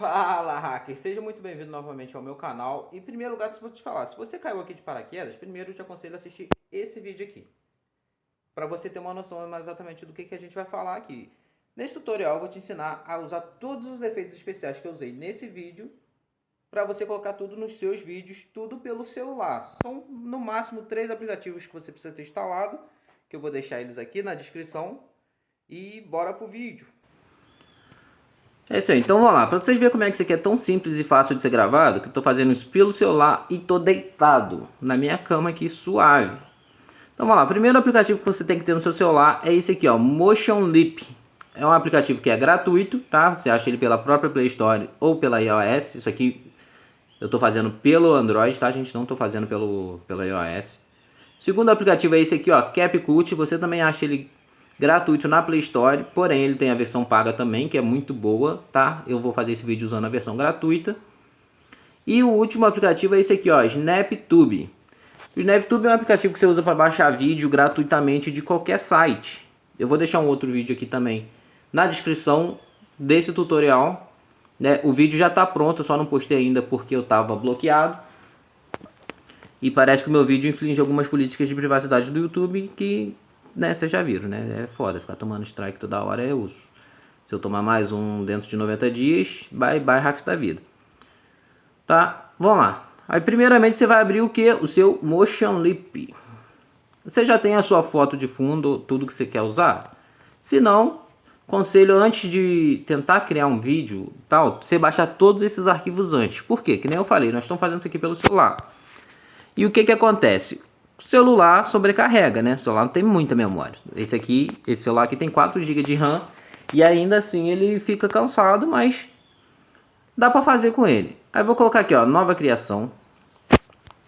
Fala, hacker! Seja muito bem-vindo novamente ao meu canal. Em primeiro lugar, se eu te falar, se você caiu aqui de paraquedas, primeiro eu te aconselho a assistir esse vídeo aqui, para você ter uma noção mais exatamente do que a gente vai falar aqui. Nesse tutorial eu vou te ensinar a usar todos os efeitos especiais que eu usei nesse vídeo, para você colocar tudo nos seus vídeos, tudo pelo celular. São no máximo 3 aplicativos que você precisa ter instalado, que eu vou deixar eles aqui na descrição. E bora pro vídeo. É isso aí, então vamos lá, para vocês verem como é que isso aqui é tão simples e fácil de ser gravado, que eu tô fazendo isso pelo celular e tô deitado na minha cama aqui, suave. Então vamos lá, o primeiro aplicativo que você tem que ter no seu celular é esse aqui, ó, Motion Leap. É um aplicativo que é gratuito, tá? Você acha ele pela própria Play Store ou pela iOS. Isso aqui eu tô fazendo pelo Android, tá, gente? Não tô fazendo pela iOS. O segundo aplicativo é esse aqui, ó, CapCut. Você também acha ele gratuito na Play Store, porém ele tem a versão paga também, que é muito boa, tá? Eu vou fazer esse vídeo usando a versão gratuita. E o último aplicativo é esse aqui, ó, SnapTube. O SnapTube é um aplicativo que você usa para baixar vídeo gratuitamente de qualquer site. Eu vou deixar um outro vídeo aqui também na descrição desse tutorial, né? O vídeo já está pronto, eu só não postei ainda porque eu estava bloqueado. E parece que o meu vídeo infringe algumas políticas de privacidade do YouTube que, né, vocês já viram, né? É foda, ficar tomando strike toda hora é osso. Se eu tomar mais um dentro de 90 dias, bye bye hacks da vida. Tá? Vamos lá. Aí primeiramente você vai abrir o que? O seu Motion Leap. Você já tem a sua foto de fundo, tudo que você quer usar? Se não, conselho antes de tentar criar um vídeo, tal, você baixar todos esses arquivos antes. Por quê? Que nem eu falei, nós estamos fazendo isso aqui pelo celular. E o que acontece? O celular sobrecarrega, né? O celular não tem muita memória. Esse celular aqui tem 4 GB de RAM e ainda assim ele fica cansado, mas dá para fazer com ele. Aí vou colocar aqui, ó, nova criação.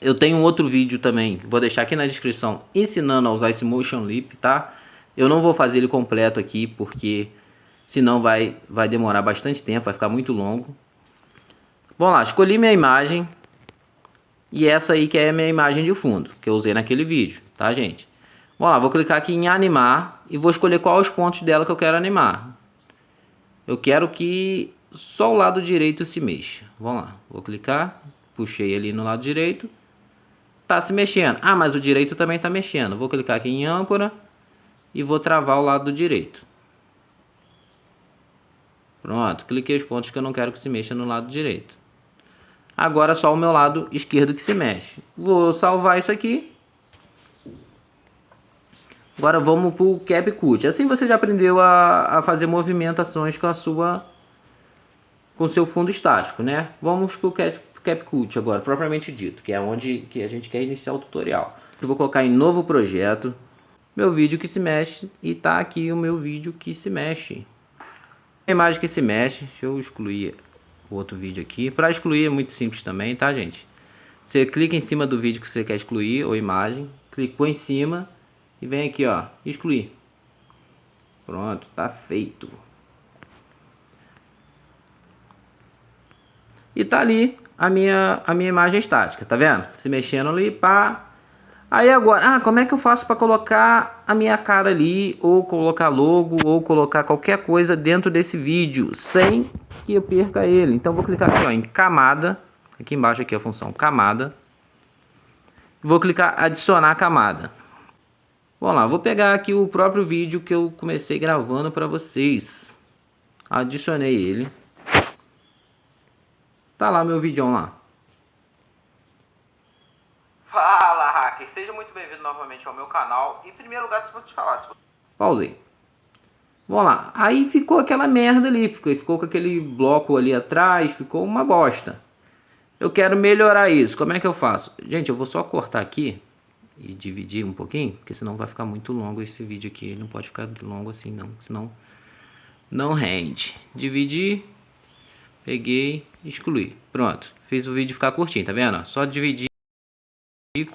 Eu tenho um outro vídeo também, vou deixar aqui na descrição, ensinando a usar esse Motion Leap, tá? Eu não vou fazer ele completo aqui, porque senão vai demorar bastante tempo, vai ficar muito longo. Vamos lá, escolhi minha imagem. E essa aí que é a minha imagem de fundo, que eu usei naquele vídeo, tá, gente? Vamos lá, vou clicar aqui em animar e vou escolher quais os pontos dela que eu quero animar. Eu quero que só o lado direito se mexa. Vamos lá, vou clicar, puxei ali no lado direito. Tá se mexendo. Ah, mas o direito também tá mexendo. Vou clicar aqui em âncora e vou travar o lado direito. Pronto, cliquei os pontos que eu não quero que se mexa no lado direito. Agora só o meu lado esquerdo que se mexe. Vou salvar isso aqui. Agora vamos para o CapCut. Assim você já aprendeu a fazer movimentações com seu fundo estático, né? Vamos para o CapCut agora, propriamente dito, que é onde que a gente quer iniciar o tutorial. Eu vou colocar em novo projeto, meu vídeo que se mexe, e tá aqui o meu vídeo que se mexe. A imagem que se mexe, deixa eu excluir o outro vídeo aqui. Para excluir é muito simples também, tá, gente? Você clica em cima do vídeo que você quer excluir ou imagem, clicou em cima e vem aqui, ó, excluir. Pronto, tá feito. E tá ali a minha imagem estática, tá vendo? Se mexendo ali, pá. Aí agora, como é que eu faço para colocar a minha cara ali, ou colocar logo, ou colocar qualquer coisa dentro desse vídeo, sem que eu perca ele? Então vou clicar aqui, ó, em camada, aqui embaixo aqui a função camada. Vou clicar adicionar camada. Vamos lá, vou pegar aqui o próprio vídeo que eu comecei gravando para vocês. Adicionei ele. Tá lá meu vídeo lá. Fala, hacker! Seja muito bem-vindo novamente ao meu canal. Em primeiro lugar, se eu te falar... Pausei. Vamos lá. Aí ficou aquela merda ali. Ficou com aquele bloco ali atrás. Ficou uma bosta. Eu quero melhorar isso. Como é que eu faço? Gente, eu vou só cortar aqui e dividir um pouquinho, porque senão vai ficar muito longo esse vídeo aqui. Ele não pode ficar longo assim não, senão não rende. Dividir. Peguei, excluí. Pronto. Fiz o vídeo ficar curtinho, tá vendo? Só dividir e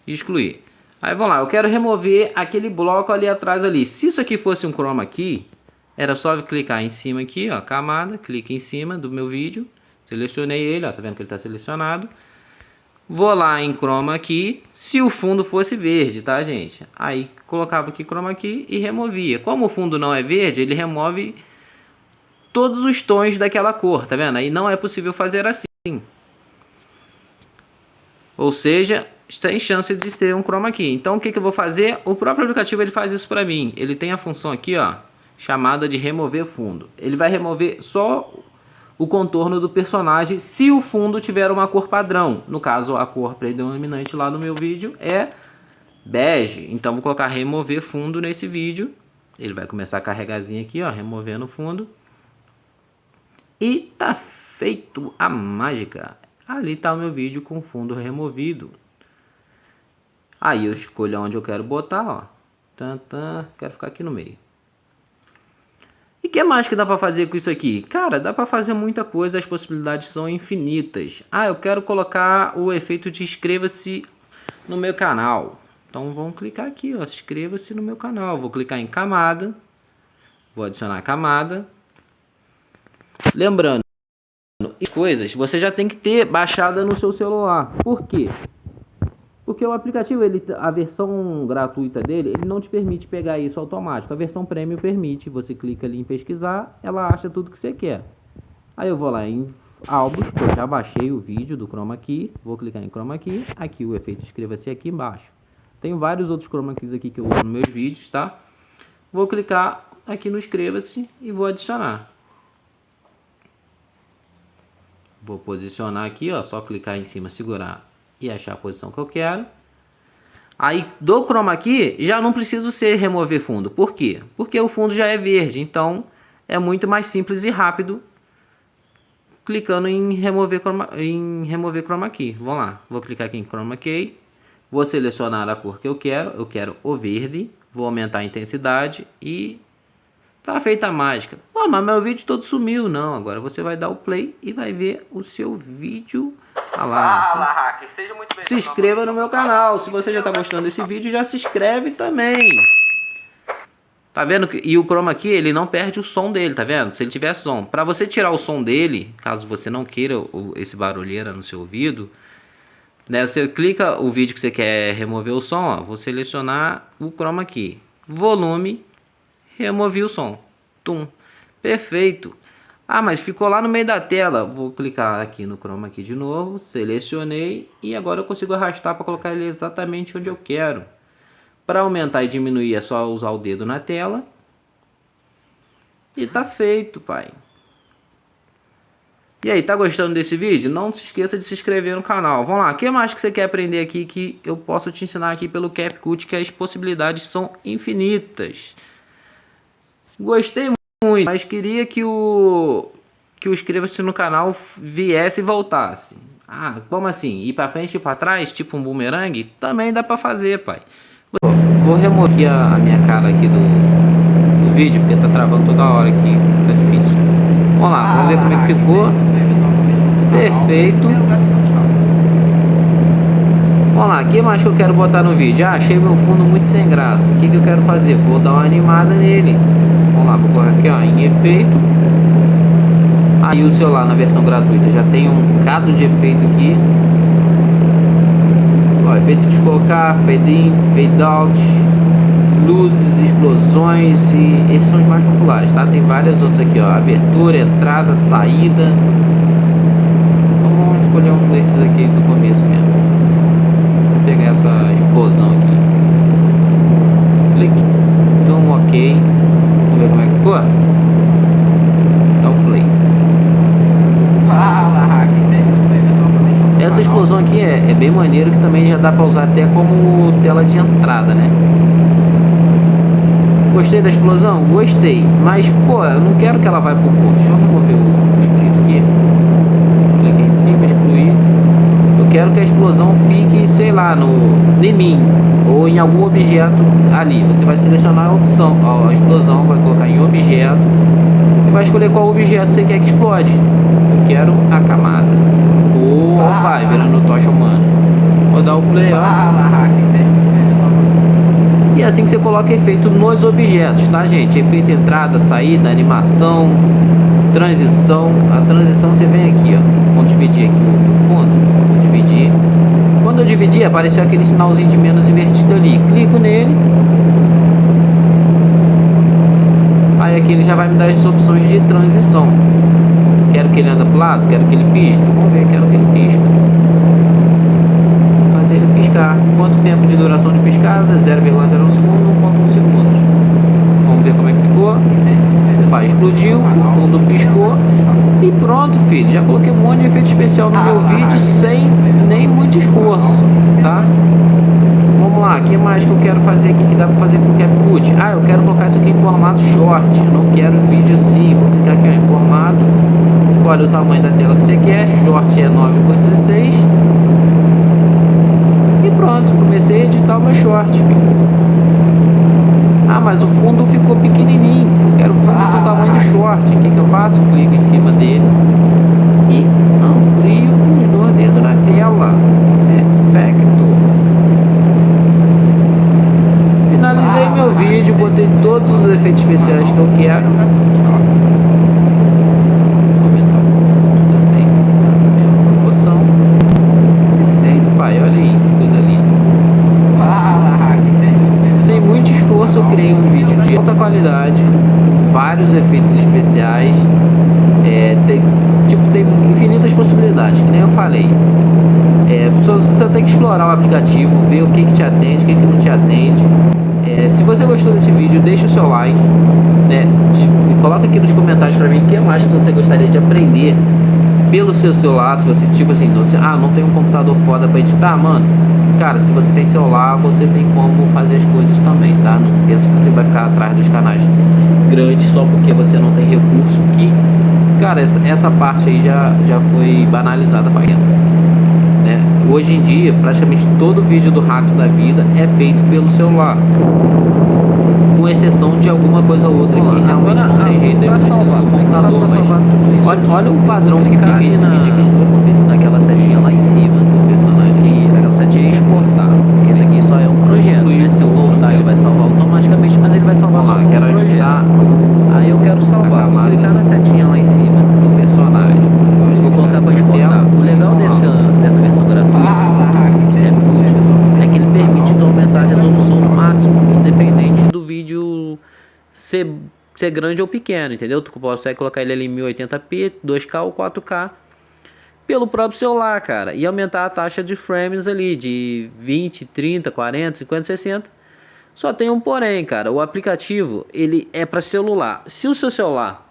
excluir. Aí vamos lá, eu quero remover aquele bloco ali atrás ali. Se isso aqui fosse um chroma key, era só clicar em cima aqui, ó, camada, clique em cima do meu vídeo, selecionei ele, ó, tá vendo que ele está selecionado. Vou lá em chroma key, se o fundo fosse verde, tá, gente? Aí colocava aqui chroma key e removia. Como o fundo não é verde, ele remove todos os tons daquela cor, tá vendo? Aí não é possível fazer assim. Ou seja, sem chance de ser um chroma key. Então o que eu vou fazer? O próprio aplicativo ele faz isso para mim. Ele tem a função aqui, ó, chamada de remover fundo. Ele vai remover só o contorno do personagem se o fundo tiver uma cor padrão. No caso, a cor predominante lá no meu vídeo é bege. Então vou colocar remover fundo nesse vídeo. Ele vai começar a carregarzinho aqui, ó, removendo o fundo. E tá feito a mágica. Ali tá o meu vídeo com fundo removido. Aí eu escolho onde eu quero botar, ó. Quero ficar aqui no meio. E o que mais que dá para fazer com isso aqui? Cara, dá para fazer muita coisa, as possibilidades são infinitas. Ah, eu quero colocar o efeito de inscreva-se no meu canal. Então vamos clicar aqui, ó, inscreva-se no meu canal. Vou clicar em camada. Vou adicionar camada. Lembrando, coisas você já tem que ter baixada no seu celular. Por quê? Porque o aplicativo, a versão gratuita dele, ele não te permite pegar isso automático. A versão premium permite. Você clica ali em pesquisar, ela acha tudo que você quer. Aí eu vou lá em álbuns, eu já baixei o vídeo do chroma key. Vou clicar em chroma key. Aqui o efeito inscreva-se aqui embaixo. Tem vários outros chroma keys aqui que eu uso nos meus vídeos, tá? Vou clicar aqui no inscreva-se e vou adicionar. Vou posicionar aqui, ó, só clicar em cima, segurar e achar a posição que eu quero. Aí do chroma key já não preciso ser remover fundo. Por quê? Porque o fundo já é verde, então é muito mais simples e rápido clicando em remover chroma key. Vamos lá, vou clicar aqui em chroma key, vou selecionar a cor que eu quero o verde, vou aumentar a intensidade e tá feita a mágica. Pô, mas meu vídeo todo sumiu. Não, agora você vai dar o play e vai ver o seu vídeo. Fala, hacker, seja muito bem-vindo. Se inscreva no meu canal. Se você já tá gostando desse vídeo, já se inscreve também. Tá vendo? E o chroma key, ele não perde o som dele, tá vendo? Se ele tiver som. Para você tirar o som dele, caso você não queira esse barulheira no seu ouvido, né? Você clica o vídeo que você quer remover o som, ó, vou selecionar o chroma key. Volume, removi o som. Tum. Perfeito. Ah, mas ficou lá no meio da tela. Vou clicar aqui no chroma key de novo. Selecionei. E agora eu consigo arrastar para colocar ele exatamente onde eu quero. Para aumentar e diminuir é só usar o dedo na tela. E tá feito, pai. E aí, tá gostando desse vídeo? Não se esqueça de se inscrever no canal. Vamos lá, o que mais que você quer aprender aqui que eu posso te ensinar aqui pelo CapCut, que as possibilidades são infinitas. Gostei muito, mas queria que o inscreva-se no canal viesse e voltasse. Ah, como assim? Ir pra frente e para trás, tipo um boomerang? Também dá pra fazer, pai. Vou remover aqui a minha cara aqui do vídeo, porque tá travando toda hora aqui, tá difícil. Vamos lá, vamos ver como é que ficou. Perfeito. Vamos lá, o que mais que eu quero botar no vídeo? Ah, achei meu fundo muito sem graça. O que eu quero fazer? Vou dar uma animada nele. Vamos lá, vou colocar aqui, ó, em efeito. Aí o celular na versão gratuita já tem um bocado de efeito aqui. Ó, efeito de focar, fade in, fade out, luzes, explosões, e esses são os mais populares, tá? Tem vários outros aqui, ó, abertura, entrada, saída. Então vamos escolher um desses aqui do começo mesmo. Vou pegar essa explosão aqui. Clique. Então, ok. Vamos ver como é que ficou? Dá o play. Essa explosão aqui é bem maneiro, que também já dá pra usar até como tela de entrada, né? Gostei da explosão? Gostei. Mas, pô, eu não quero que ela vá pro fundo. Deixa eu remover o escrito aqui. Clique em cima, excluir. Eu quero que a explosão fique, sei lá, em mim. Ou em algum objeto ali. Você vai selecionar a opção. A explosão, vai colocar em objeto. E vai escolher qual objeto você quer que explode. Eu quero a camada. Opa, virando tocha humana. Vou dar o play, ó. E é assim que você coloca efeito nos objetos, tá, gente? Efeito entrada, saída, animação, transição. A transição você vem aqui, ó. Vamos dividir aqui o fundo. Vou dividir. Quando eu dividir, apareceu aquele sinalzinho de menos invertido ali. Clico nele. Aí aqui ele já vai me dar as opções de transição. Quero que ele anda pro lado, quero que ele pisque. Vamos ver, quero que ele pisque. Fazer ele piscar. Quanto tempo de duração de piscada? 0,01 segundo, 1,1 segundos. Vamos ver como é que ficou. Opa, explodiu, o fundo piscou. E pronto, filho. Já coloquei um monte de efeito especial no meu vídeo sem nem muito esforço, tá? Vamos lá, o que mais que eu quero fazer aqui que dá pra fazer com o CapCut? Ah, eu quero colocar isso aqui em formato short. Eu não quero vídeo assim. Vou clicar aqui em formato. Escolhe o tamanho da tela que você quer. Short é 9:16. E pronto, comecei a editar o meu short, filho. Ah, mas o fundo ficou pequenininho. Eu quero o fundo do tamanho do short. O que eu faço? Clico em cima dele e amplio com os 2 dedos na tela. Perfeito. Finalizei meu vídeo, botei todos os efeitos especiais que eu quero. Vou aumentar um pouco também para ficar na mesma proporção. Perfeito, pai. Olha aí que coisa linda. Sem muito esforço eu criei um vídeo de alta qualidade, vários efeitos especiais, tem infinitas possibilidades, que nem eu falei. Você tem que explorar o aplicativo, ver o que te atende, o que não te atende. Se você gostou desse vídeo, deixa o seu like, né? Coloca aqui nos comentários pra mim o que mais que você gostaria de aprender pelo seu celular. Se você, tipo assim, não tem um computador foda pra editar, mano. Cara, se você tem celular, você tem como fazer as coisas também, tá? Não pensa que você vai ficar atrás dos canais grandes só porque você não tem recurso. Que, cara, essa parte aí já foi banalizada faz tempo, né? Hoje em dia, praticamente todo vídeo do Hacks da Vida é feito pelo celular, com exceção de alguma coisa ou outra que realmente não tem jeito. Eu preciso do computador, mas olha o padrão que fica esse vídeo aqui, naquela setinha lá em cima do personagem. Aquela setinha é exportar, porque isso aqui só é um projeto, né? Se eu voltar ele vai salvar automaticamente, mas ele vai salvar só como projeto. Aí eu quero salvar, vou clicar na setinha lá em cima do personagem e vou colocar para exportar. O legal dessa versão gratuita do CapCut é que ele permite tu aumentar a resolução no máximo, independente do vídeo ser grande ou pequeno, entendeu? Tu consegue colocar ele ali em 1080p, 2K ou 4K pelo próprio celular, cara, e aumentar a taxa de frames ali de 20, 30, 40, 50, 60. Só tem um porém, cara. O aplicativo, ele é para celular. Se o seu celular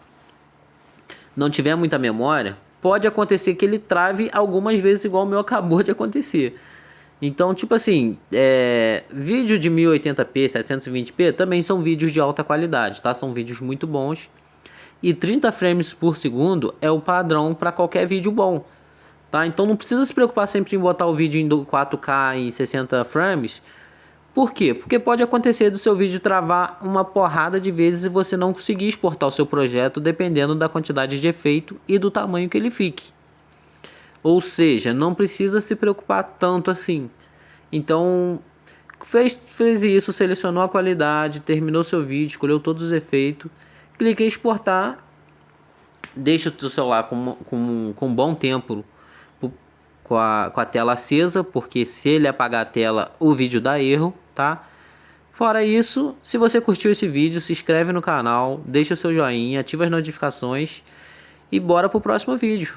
não tiver muita memória, pode acontecer que ele trave algumas vezes, igual o meu acabou de acontecer. Então, tipo assim, vídeo de 1080p, 720p também são vídeos de alta qualidade, tá? São vídeos muito bons. E 30 frames por segundo é o padrão para qualquer vídeo bom, tá? Então não precisa se preocupar sempre em botar o vídeo em 4K e 60 frames. Por quê? Porque pode acontecer do seu vídeo travar uma porrada de vezes e você não conseguir exportar o seu projeto, dependendo da quantidade de efeito e do tamanho que ele fique. Ou seja, não precisa se preocupar tanto assim. Então, fez isso, selecionou a qualidade, terminou seu vídeo, escolheu todos os efeitos, clica em exportar, deixa o seu celular com um bom tempo com a tela acesa, porque se ele apagar a tela, o vídeo dá erro, tá? Fora isso, se você curtiu esse vídeo, se inscreve no canal, deixa o seu joinha, ativa as notificações e bora pro próximo vídeo.